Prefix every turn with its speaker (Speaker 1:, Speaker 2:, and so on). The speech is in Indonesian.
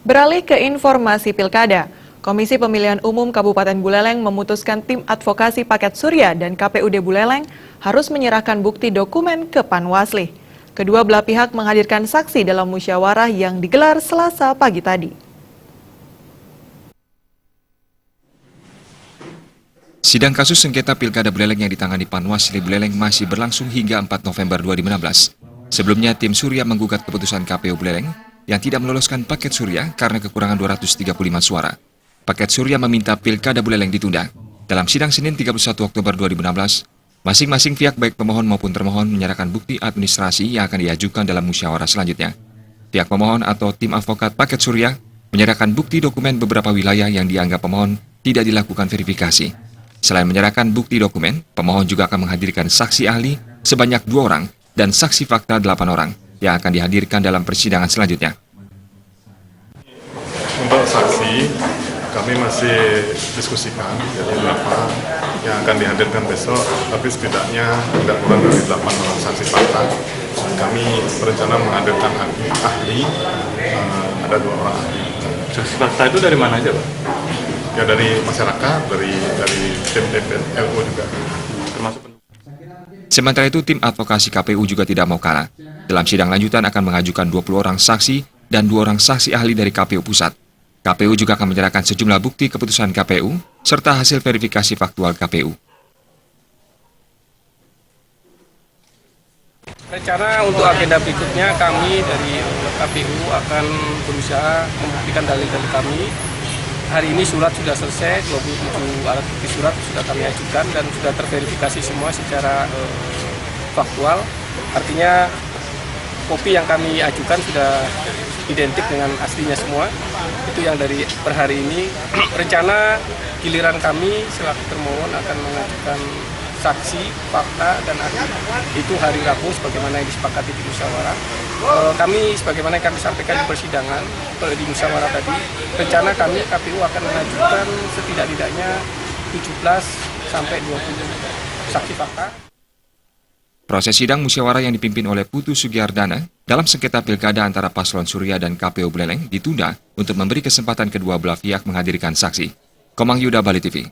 Speaker 1: Beralih ke informasi pilkada, Komisi Pemilihan Umum Kabupaten Buleleng memutuskan tim advokasi paket surya dan KPUD Buleleng harus menyerahkan bukti dokumen ke Panwasli. Kedua belah pihak menghadirkan saksi dalam musyawarah yang digelar Selasa pagi tadi.
Speaker 2: Sidang kasus sengketa Pilkada Buleleng yang ditangani Panwasli Buleleng masih berlangsung hingga 4 November 2016. Sebelumnya, tim Surya menggugat keputusan KPU Buleleng yang tidak meloloskan paket Surya karena kekurangan 235 suara. Paket Surya meminta Pilkada Buleleng ditunda. Dalam sidang Senin 31 Oktober 2016, masing-masing pihak baik pemohon maupun termohon menyerahkan bukti administrasi yang akan diajukan dalam musyawarah selanjutnya. Pihak pemohon atau tim advokat paket Surya menyerahkan bukti dokumen beberapa wilayah yang dianggap pemohon tidak dilakukan verifikasi. Selain menyerahkan bukti dokumen, pemohon juga akan menghadirkan saksi ahli sebanyak 2 orang dan saksi fakta 8 orang yang akan dihadirkan dalam persidangan selanjutnya.
Speaker 3: Untuk saksi, kami masih diskusikan jadi berapa yang akan dihadirkan besok, tapi setidaknya tidak kurang dari 8 orang saksi fakta. Kami berencana menghadirkan ahli, ada 2 orang ahli.
Speaker 4: Saksi fakta itu dari mana aja, Pak?
Speaker 3: Ya dari masyarakat, dari tim LO juga.
Speaker 4: Termasuk.
Speaker 2: Sementara itu, tim advokasi KPU juga tidak mau kalah. Dalam sidang lanjutan akan mengajukan 20 orang saksi dan 2 orang saksi ahli dari KPU Pusat. KPU juga akan menyerahkan sejumlah bukti keputusan KPU serta hasil verifikasi faktual KPU.
Speaker 5: Rencana untuk agenda berikutnya kami dari KPU akan berusaha membuktikan dalil-dalil kami. Hari ini surat sudah selesai, 27 alat bukti surat sudah kami ajukan dan sudah terverifikasi semua secara faktual. Artinya kopi yang kami ajukan sudah identik dengan aslinya semua. Itu yang dari per hari ini. Rencana giliran kami selaku termohon akan mengajukan saksi, fakta, dan ahli. Itu hari Rabu sebagaimana yang disepakati di musyawarah. Kami sebagaimana yang kami sampaikan di persidangan di musyawarah tadi, rencana kami KPU akan mengajukan setidak-tidaknya 17 sampai 20 saksi fakta.
Speaker 2: Proses sidang musyawarah yang dipimpin oleh Putu Sugiyardana dalam sengketa pilkada antara paslon Surya dan KPU Buleleng ditunda untuk memberi kesempatan kedua belah pihak menghadirkan saksi. Komang Yuda, Bali TV.